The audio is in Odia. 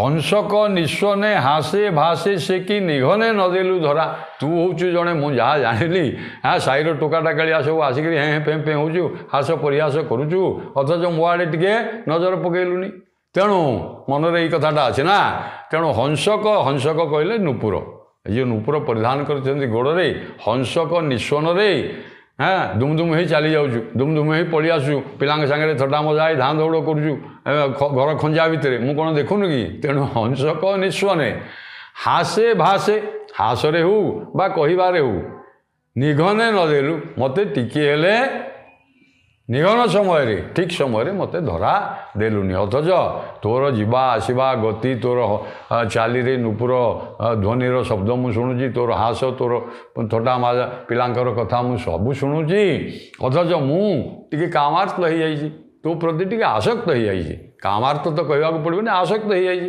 ହଂସକ ନିଶ୍ୱନେ ହାସେ ଭାସେ ସେ କି ନିଘନେ ନଦେଲୁ ଧରା। ତୁ ହେଉଛୁ ଜଣେ, ମୁଁ ଯାହା ଜାଣିଲି ସାହିର ଟୋକାଟା କାଳିଆ ସବୁ ଆସିକିରି ହେଁ ହେଁ ପେଁ ପେଁ ହେଉଛୁ, ହାସ ପରିହାସ କରୁଛୁ, ଅଥଚ ମୋ ଆଡ଼େ ଟିକେ ନଜର ପକାଇଲୁନି। ତେଣୁ ମନରେ ଏଇ କଥାଟା ଅଛି ନା। ତେଣୁ ହଂସକ କହିଲେ ନୂପୁର, ଏ ଯେଉଁ ନୂପୁର ପରିଧାନ କରିଛନ୍ତି ଗୋଡ଼ରେ, ହଂସକ ନିଶ୍ୱନରେ ଦୁମ୍ ଦୁମ୍ ହେଇ ଚାଲି ଯାଉଛୁ, ଦୁମ୍ ଦୁମ୍ ହେଇ ପଳେଇ ଆସୁଛୁ, ପିଲାଙ୍କ ସାଙ୍ଗରେ ଥଟ୍ଟା ମଜା ହେଇ ଧାଁ ଦୌଡ଼ କରୁଛୁ ଘର ଖଞ୍ଜା ଭିତରେ, ମୁଁ କ'ଣ ଦେଖୁନୁ କି? ତେଣୁ ହଂସକ ନିଶ୍ୱନେ ହାସେ ଭାସେ, ହାସରେ ହେଉ ବା କହିବାରେ ହେଉ, ନିଘନେ ନଦେଲୁ, ମୋତେ ଟିକିଏ ହେଲେ ନିଘନ ସମୟରେ, ଠିକ୍ ସମୟରେ ମୋତେ ଧରା ଦେଲୁନି। ଅଥଚ ତୋର ଯିବା ଆସିବା ଗତି, ତୋର ଚାଲିରେ ନୂପୁର ଧ୍ୱନିର ଶବ୍ଦ ମୁଁ ଶୁଣୁଛି, ତୋର ହାସ, ତୋର ଥଟ୍ଟା ମଜା, ପିଲାଙ୍କର କଥା ମୁଁ ସବୁ ଶୁଣୁଛି, ଅଥଚ ମୁଁ ଟିକେ କାମାର୍ତ୍ତ ହେଇଯାଇଛି, ତୋ ପ୍ରତି ଟିକେ ଆସକ୍ତ ହେଇଯାଇଛି। କାମାର୍ତ୍ତ ତ କହିବାକୁ ପଡ଼ିବନି, ଆସକ୍ତ ହେଇଯାଇଛି।